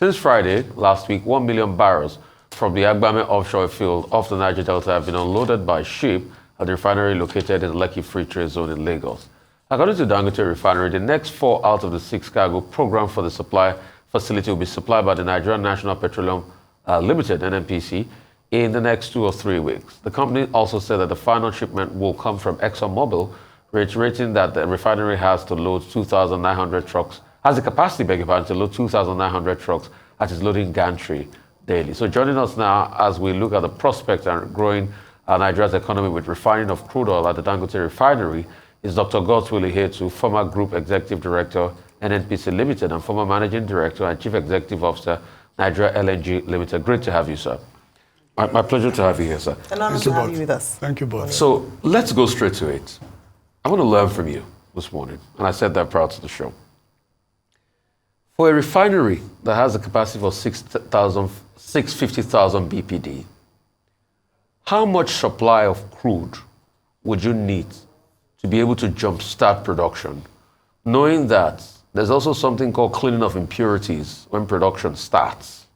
Since Friday last week, 1 million barrels from the Agbame offshore field off the Niger Delta have been unloaded by ship at the refinery located in Lekki Free Trade Zone in Lagos. According to Dangote Refinery, the next 4 out of the 6 cargo programmed for the supply facility will be supplied by the Nigerian National Petroleum Limited, NNPC, in the next 2 or 3 weeks. The company also said that the final shipment will come from ExxonMobil, reiterating that the refinery has to load 2,900 trucks, has the capacity, to load 2,900 trucks at its loading gantry daily. So joining us now as we look at the prospect and growing Nigeria's economy with refining of crude oil at the Dangote Refinery is Dr. Godswill Ihetu, former Group Executive Director, NNPC Limited, and former Managing Director and Chief Executive Officer, Nigeria LNG Limited. Great to have you, sir. My pleasure to have you here, sir. And I'm to have you with us. Thank you, both. So let's go straight to it. I want to learn from you this morning, and I said that prior to the show. For a refinery that has a capacity of 650,000 BPD, how much supply of crude would you need to be able to jumpstart production, knowing that there's also something called cleaning of impurities when production starts,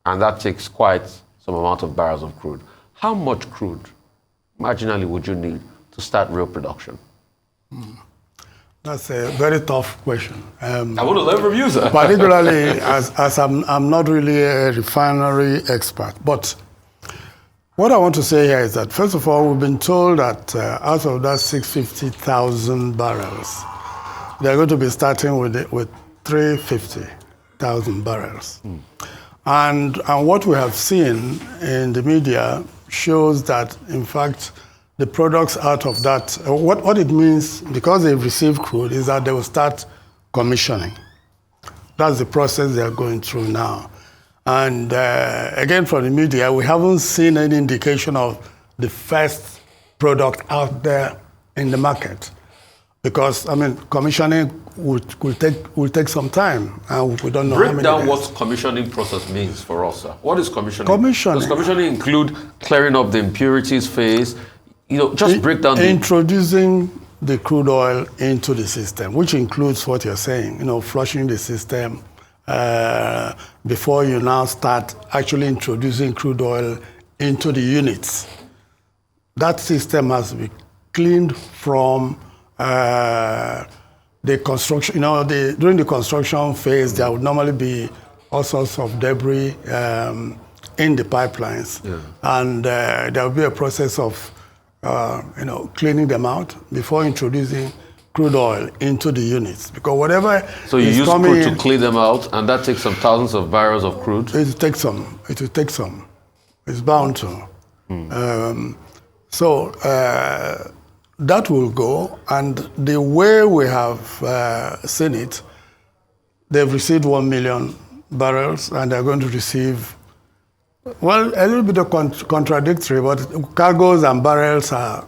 and that takes quite some amount of barrels of crude? How much crude, marginally, would you need to start real production? That's a very tough question. I want to learn from you, sir. Particularly as I'm not really a refinery expert. But what I want to say here is that, first of all, we've been told that out of that 650,000 barrels, they're going to be starting with 350,000 barrels. And what we have seen in the media shows that, in fact, the products out of that, what it means, because they've received crude, is that they will start commissioning. That's the process they are going through now. And again, from the media, we haven't seen any indication of the first product out there in the market. Because, commissioning will take some time, and we don't know how many Break down days. what commissioning process means for us, sir. What is commissioning? Commissioning. Does commissioning include clearing up the impurities phase? Just break down introducing the crude oil into the system, which includes what you're saying, flushing the system before you now start actually introducing crude oil into the units. That system has to be cleaned from the construction. During the construction phase, there would normally be all sorts of debris in the pipelines, and there will be a process of cleaning them out before introducing crude oil into the units. Because whatever So you use crude to clean them out, and that takes some thousands of barrels of crude? It will take some. It's bound to. So that will go, and the way we have seen it, they've received 1 million barrels, and they're going to receive, well, a little bit of contradictory, but cargoes and barrels are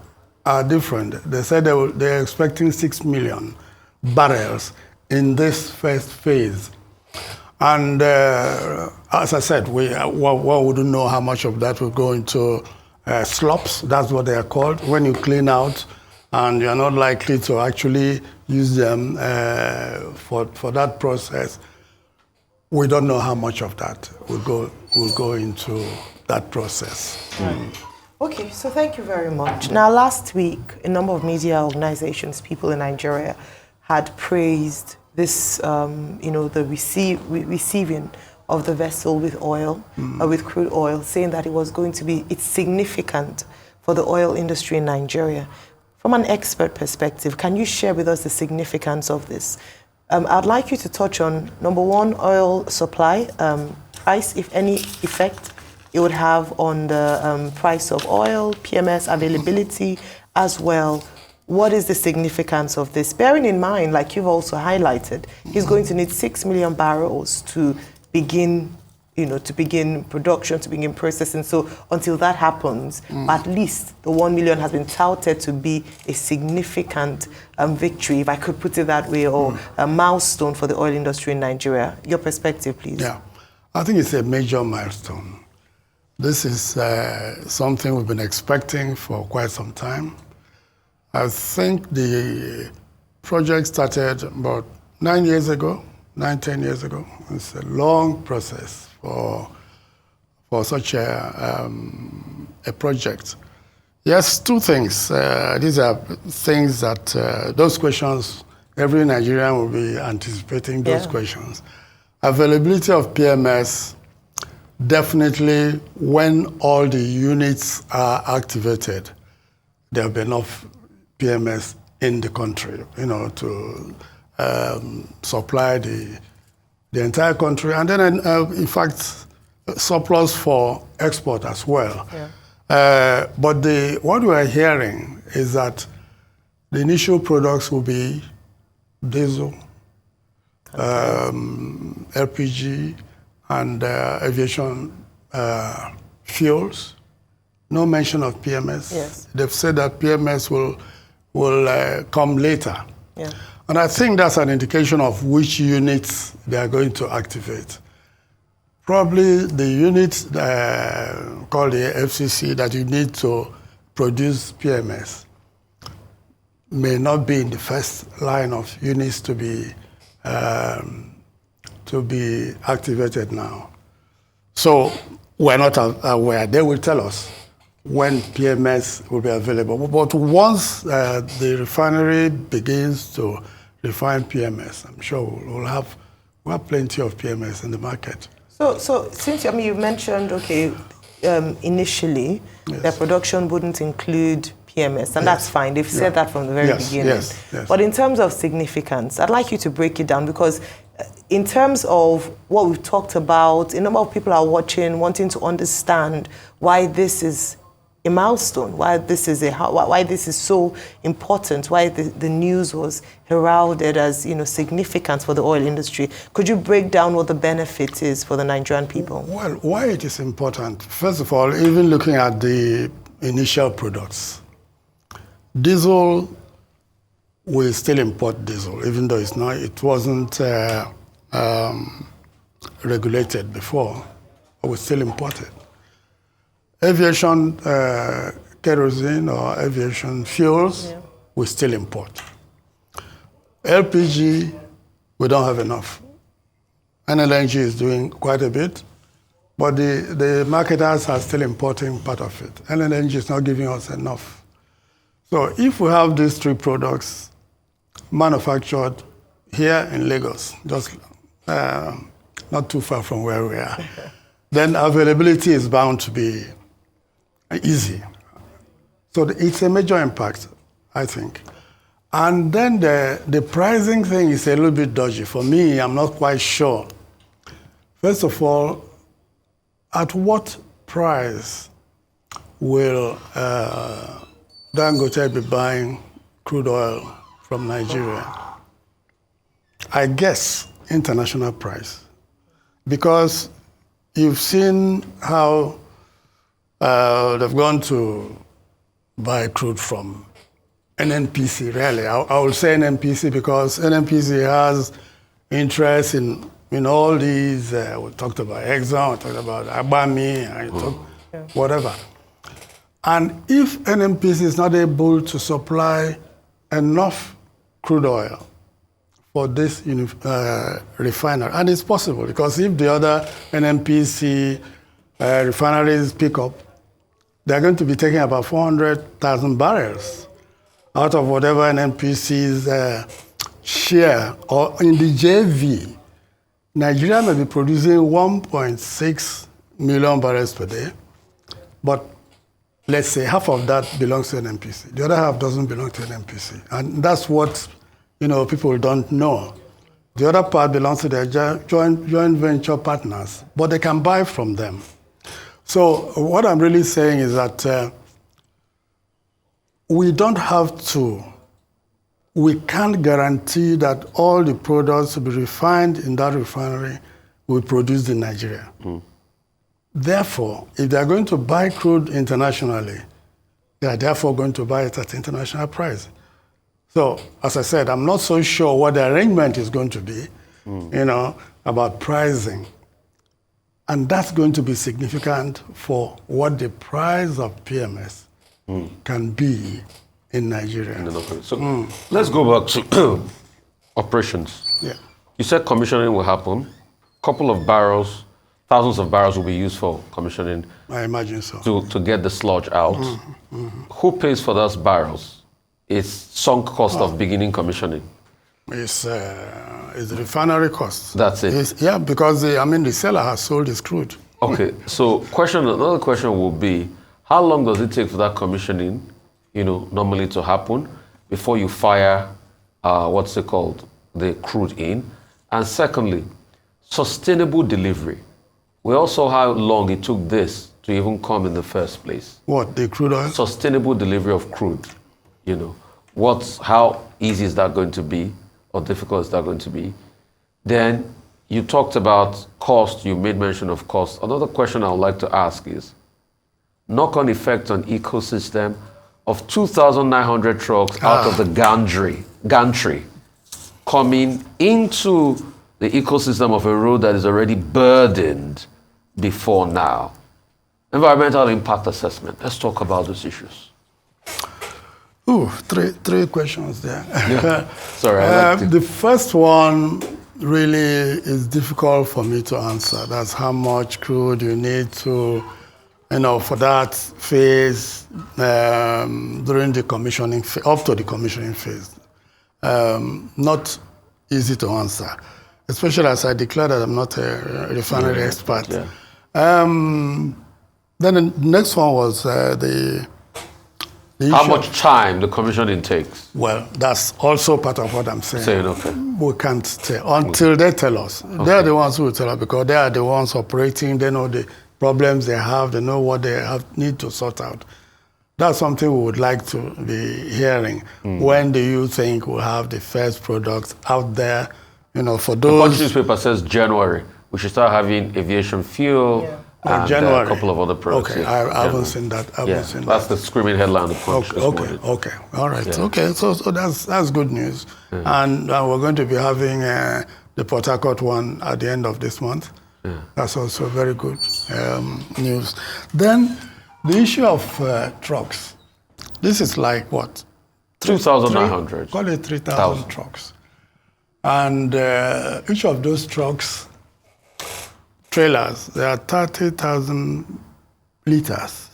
different. They said they're expecting 6 million barrels in this first phase. And as I said, we wouldn't know how much of that will go into slops. That's what they are called. When you clean out, and you're not likely to actually use them for that process, we don't know how much of that will go into that process. Okay, so thank you very much. Now, last week, a number of media organizations, people in Nigeria, had praised this, the receiving of the vessel with oil, with crude oil, saying that it's significant for the oil industry in Nigeria. From an expert perspective, can you share with us the significance of this? I'd like you to touch on, number one, oil supply, price, if any effect it would have on the price of oil, PMS availability, as well. What is the significance of this? Bearing in mind, like you've also highlighted, he's going to need 6 million barrels to begin production, to begin processing. So until that happens, at least the 1 million has been touted to be a significant victory, if I could put it that way, or a milestone for the oil industry in Nigeria. Your perspective, please. Yeah, I think it's a major milestone. This is something we've been expecting for quite some time. I think the project started about 9 years ago, 9-10 years ago. It's a long process for such a project. Yes, two things. These are things that those questions, every Nigerian will be anticipating those questions. Availability of PMS, definitely when all the units are activated, there will be enough PMS in the country, to supply the entire country. And then, in fact, surplus for export as well. But what we are hearing is that the initial products will be diesel, LPG, and aviation fuels. No mention of PMS. Yes. They've said that PMS will come later. Yeah. And I think that's an indication of which units they are going to activate. Probably the units called the FCC that you need to produce PMS may not be in the first line of units to be activated now. So we're not aware. They will tell us when PMS will be available. But once the refinery begins to refine PMS, I'm sure we'll have plenty of PMS in the market. So since you mentioned, initially their production wouldn't include PMS, and that's fine. They've said that from the very beginning. Yes. But in terms of significance, I'd like you to break it down, because in terms of what we've talked about, a number of people are watching, wanting to understand why this is a milestone, why this is so important, why the news was heralded as significant for the oil industry. Could you break down what the benefit is for the Nigerian people? Well, why it is important? First of all, even looking at the initial products, diesel, we still import diesel, even though it wasn't regulated before, but we still import it. Aviation kerosene or aviation fuels, we still import. LPG, we don't have enough. NLNG is doing quite a bit, but the marketers are still importing part of it. NLNG is not giving us enough. So if we have these three products manufactured here in Lagos, just not too far from where we are, then availability is bound to be easy. So it's a major impact, I think. And then the pricing thing is a little bit dodgy. For me, I'm not quite sure. First of all, at what price will Dangote be buying crude oil from Nigeria? I guess international price. Because you've seen how they've gone to buy crude from NNPC, really. I will say NNPC because NNPC has interest in all these. We talked about Exxon, we talked about Agbami, whatever. And if NNPC is not able to supply enough crude oil for this refinery, and it's possible because if the other NNPC refineries pick up, they're going to be taking about 400,000 barrels out of whatever NNPC's share, or in the JV. Nigeria may be producing 1.6 million barrels per day, but let's say half of that belongs to NNPC. The other half doesn't belong to NNPC. And that's what people don't know. The other part belongs to their joint venture partners, but they can buy from them. So what I'm really saying is that we can't guarantee that all the products to be refined in that refinery will be produced in Nigeria. Therefore, if they're going to buy crude internationally, they are therefore going to buy it at international price. So, as I said, I'm not so sure what the arrangement is going to be, about pricing. And that's going to be significant for what the price of PMS can be in Nigeria. So let's go back to operations. Yeah. You said commissioning will happen. Couple of barrels, thousands of barrels will be used for commissioning. I imagine so. To get the sludge out. Who pays for those barrels? It's sunk cost of beginning commissioning. It's the refinery cost. That's it. Yeah, because the seller has sold his crude. Okay, so another question will be, how long does it take for that commissioning, normally to happen before you fire, what's it called, the crude in? And secondly, sustainable delivery. We also how long it took this to even come in the first place. What, the crude oil? Sustainable delivery of crude. How easy is that going to be, or difficult is that going to be? Then you talked about cost, you made mention of cost. Another question I would like to ask is, knock-on effect on ecosystem of 2,900 trucks out of the gantry coming into the ecosystem of a road that is already burdened before now. Environmental impact assessment. Let's talk about those issues. Ooh, three questions there. Yeah. Sorry. The first one really is difficult for me to answer. That's how much crude you need to, for that phase during the commissioning, up to the commissioning phase. Not easy to answer, especially as I declared that I'm not a refinery expert. Yeah. Then the next one was the how much time the commissioning takes? Well, that's also part of what I'm saying. Okay. We can't tell until they tell us. Okay. They are the ones who will tell us because they are the ones operating. They know the problems they have. They know what they need to sort out. That's something we would like to be hearing. When do you think we'll have the first product out there? For those. The Punch newspaper says January. We should start having aviation fuel. Yeah. And January. A couple of other products. Okay, I haven't seen that. That's the screaming headline of the Punch this morning. Okay, all right. Yeah. Okay, so that's good news. And we're going to be having the Port Harcourt one at the end of this month. Yeah. That's also very good news. Then the issue of trucks. This is like what? 2,900. Call it 3,000 trucks. And each of those trucks, trailers, there are 30,000 liters.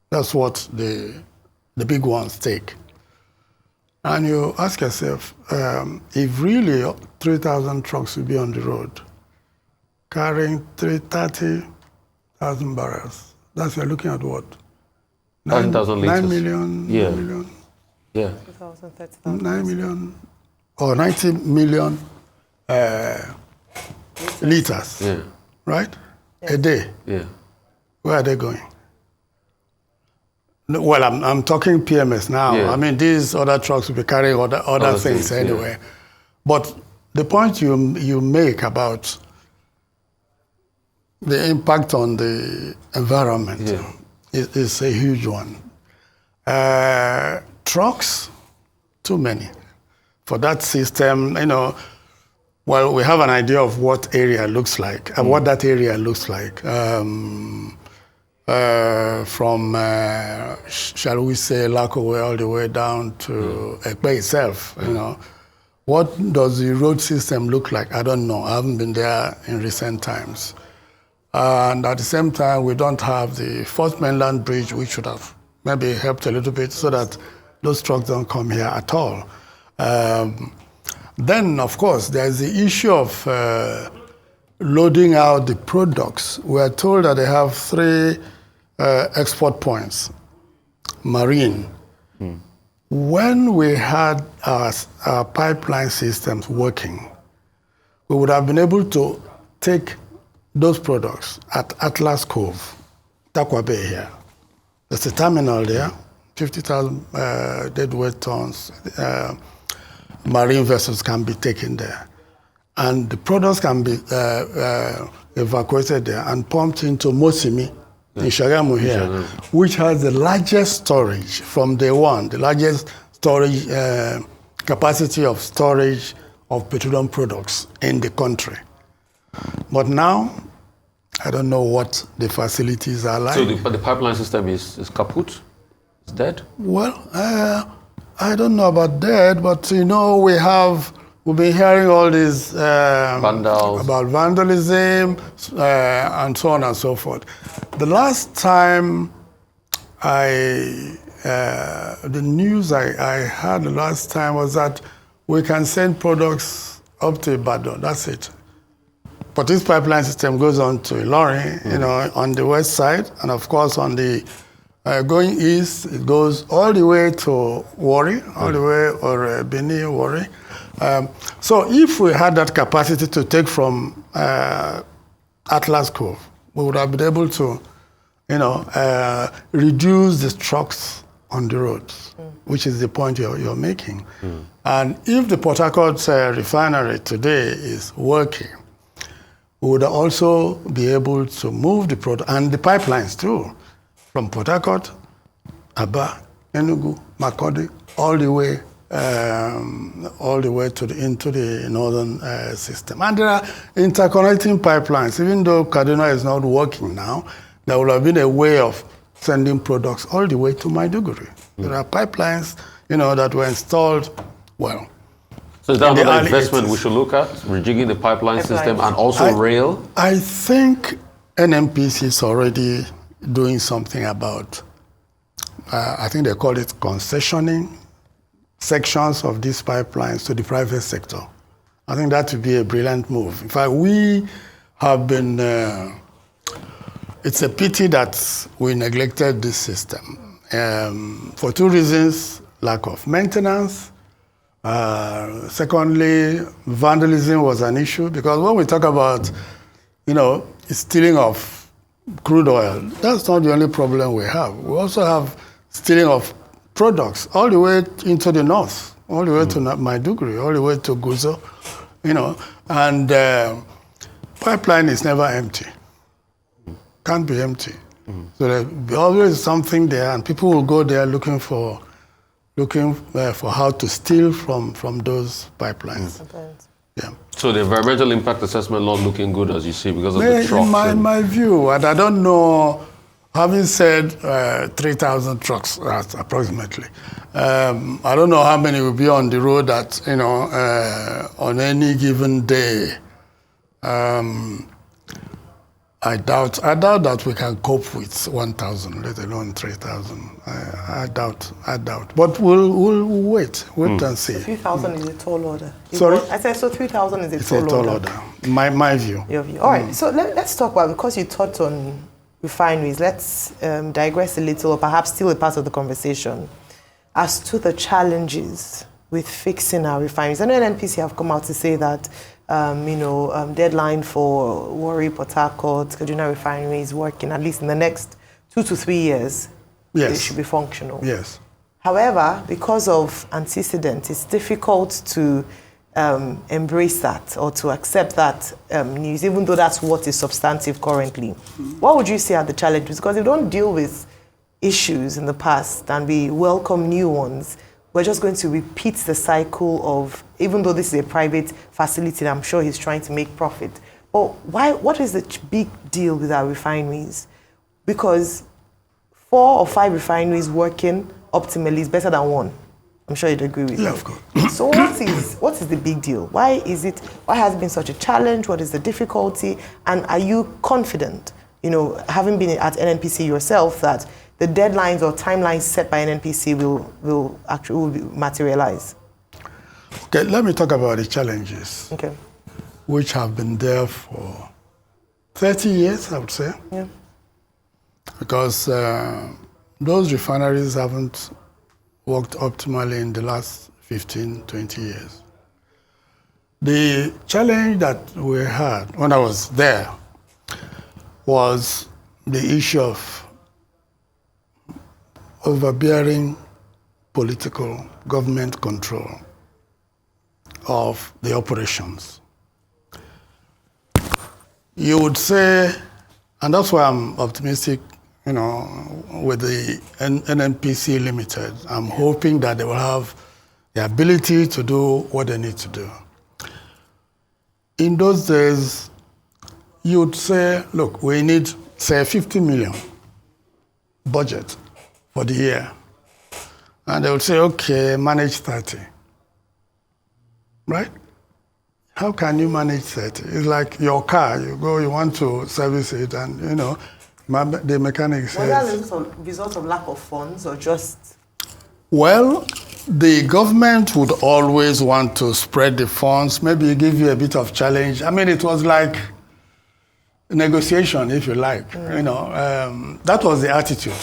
That's what the big ones take. And you ask yourself, if really 3,000 trucks will be on the road, carrying 30,000 barrels, that's you're looking at what? 9,000 liters. 9 million? Yeah. 9 million? Yeah. 9 million or 90 million liters. Yeah. Right? Yes. A day. Yeah. Where are they going? Well, I'm talking PMS now. Yeah. I mean, these other trucks will be carrying other things anyway. Yeah. But the point you make about the impact on the environment is a huge one. Trucks, too many. For that system, well, we have an idea of what area looks like and what that area looks like. From, shall we say, Lakowe all the way down to Ekpe itself, What does the road system look like? I don't know. I haven't been there in recent times. And at the same time, we don't have the Fourth Mainland Bridge, which should have maybe helped a little bit so that those trucks don't come here at all. Then, of course, there's the issue of loading out the products. We're told that they have 3 export points, marine. When we had our pipeline systems working, we would have been able to take those products at Atlas Cove, Takwa Bay here. There's a terminal there, 50,000 deadweight tons. Marine vessels can be taken there. And the products can be evacuated there and pumped into Mosimi in Shagamu here, which has the largest storage from day one, the largest storage capacity of storage of petroleum products in the country. But now, I don't know what the facilities are like. So the pipeline system is kaput? It's dead? Well, I don't know about that, but we have we've been hearing all these Vandals. about vandalism and so on and so forth. The last time the news I heard the last time was that we can send products up to Ibadan. That's it. But this pipeline system goes on to Ilorin, you know, on the west side, and of course on the going east, it goes all the way to Warri, all the way, or Benin, Warri. So if we had that capacity to take from Atlas Cove, we would have been able to, you know, reduce the trucks on the roads, which is the point you're making. And if the Port Harcourt refinery today is working, we would also be able to move the product, and the pipelines too, from Port Harcourt, Aba, Enugu, Makurdi, all the way to into the northern system. And there are interconnecting pipelines. Even though Kaduna is not working now, there would have been a way of sending products all the way to Maiduguri. There are pipelines, you know, that were installed, well. So is that another investment we should look at, rejigging the pipeline system and also rail? I think NNPC is already doing something about, I think they call it concessioning sections of these pipelines to the private sector. I think that would be a brilliant move. In fact, we have been, it's a pity that we neglected this system for two reasons: lack of maintenance. Secondly, vandalism was an issue, because when we talk about, you know, stealing of crude oil, that's not the only problem we have. We also have stealing of products all the way into the north, all the way to Maiduguri, all the way to Guzo, you know, and pipeline is never empty. Can't be empty. So there'll be always something there, and people will go there looking for how to steal from those pipelines. Yeah. So the environmental impact assessment not looking good, as you see, because of the trucks. In my view, and I don't know, having said 3,000 trucks approximately, I don't know how many will be on the road at, you know, on any given day. I doubt that we can cope with 1,000, let alone 3,000. I doubt. But we'll wait and see. 3,000 is a tall order. Sorry? I said, so 3,000 is It's a tall order. My view. Your view. All right, so let's talk about, because you touched on refineries, let's digress a little, or perhaps still a part of the conversation, as to the challenges with fixing our refineries. I know NNPC have come out to say that deadline for Warri, Port Harcourt, Kaduna refineries working at least in the next 2 to 3 years. Yes. They should be functional. Yes. However, because of antecedent, it's difficult to embrace that or to accept that news, even though that's what is substantive currently. What would you say are the challenges? Because if we don't deal with issues in the past and we welcome new ones, we're just going to repeat the cycle of, even though this is a private facility, I'm sure he's trying to make profit. But what is the big deal with our refineries? Because 4 or 5 refineries working optimally is better than 1. I'm sure you'd agree with me. Yeah, of course. So what is the big deal? Why has it been such a challenge? What is the difficulty? And are you confident, you know, having been at NNPC yourself, that the deadlines or timelines set by NNPC will materialize? Okay, let me talk about the challenges. Okay. Which have been there for 30 years, I would say. Yeah. Because those refineries haven't worked optimally in the last 15, 20 years. The challenge that we had when I was there was the issue of overbearing political government control of the operations. You would say, and that's why I'm optimistic, you know, with the NNPC Limited. I'm hoping that they will have the ability to do what they need to do. In those days, you would say, look, we need, say, 50 million budget for the year. And they would say, okay, manage 30. Right? how can you manage 30? It's like your car. You go, you want to service it, and the mechanic says. Was that a result of lack of funds or just? Well, the government would always want to spread the funds, maybe give you a bit of challenge. I mean, it was like a negotiation, if you like. That was the attitude.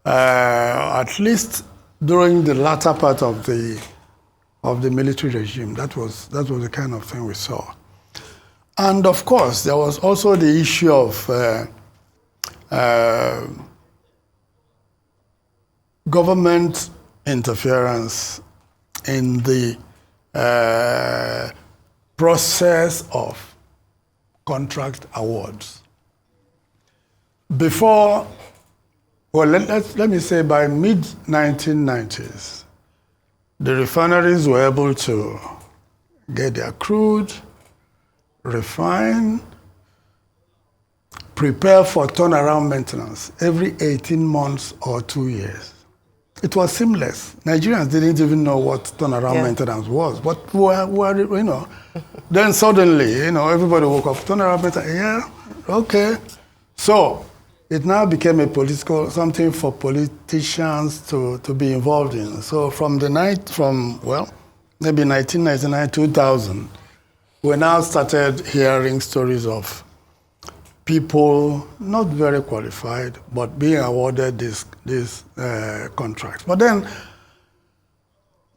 At least during the latter part of the military regime, that was the kind of thing we saw. And of course, there was also the issue of government interference in the process of contract awards. Before, well, let me say by mid-1990s, the refineries were able to get their crude, refine, prepare for turnaround maintenance every 18 months or 2 years. It was seamless. Nigerians didn't even know what turnaround maintenance was. But then suddenly, everybody woke up, turnaround maintenance, okay. So it now became something for politicians to be involved in. So maybe 1999, 2000, we now started hearing stories of people not very qualified, but being awarded this contract. But then,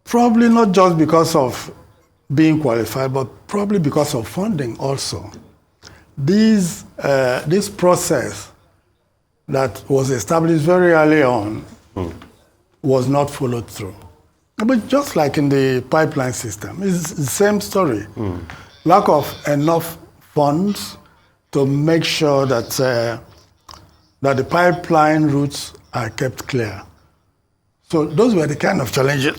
probably not just because of being qualified, but probably because of funding also. This process that was established very early on was not followed through. But just like in the pipeline system, it's the same story. Lack of enough funds to make sure that the pipeline routes are kept clear. So those were the kind of challenges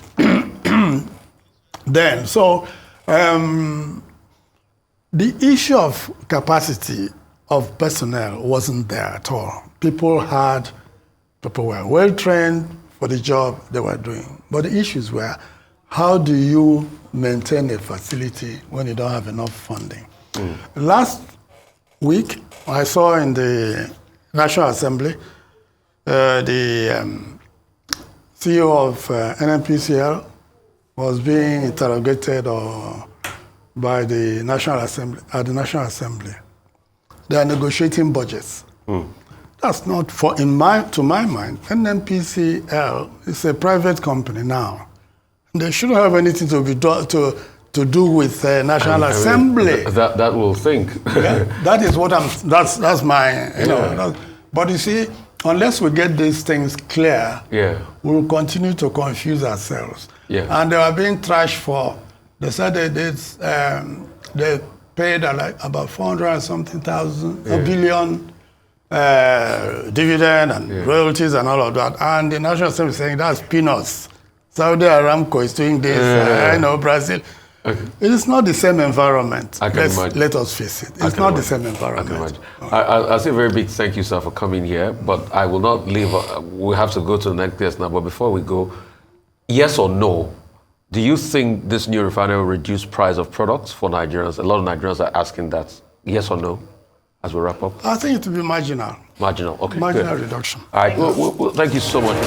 then. So the issue of capacity of personnel wasn't there at all. People were well trained for the job they were doing. But the issues were, how do you maintain a facility when you don't have enough funding? Last week, I saw in the National Assembly, the CEO of NNPC was being interrogated by the National Assembly, at the National Assembly. They are negotiating budgets. That's not to my mind, NNPCL is a private company now. They shouldn't have anything to do with National Assembly. That will think. That is what that's my, but you see, unless we get these things clear, we'll continue to confuse ourselves. And they are being trashed for, they said they paid about 400 and something thousand, a billion dividend and royalties and all of that. And the National Assembly is saying that's peanuts. Saudi Aramco is doing this, Brazil. Okay. It is not the same environment. Let us face it. It's not the same environment. I'll say a very big thank you, sir, for coming here. But I will not leave. We have to go to the next guest now. But before we go, yes or no, do you think this new refinery will reduce price of products for Nigerians? A lot of Nigerians are asking that. Yes or no? As we wrap up. I think it will be marginal. Marginal. Okay. Marginal reduction. All right. Well, thank you so much.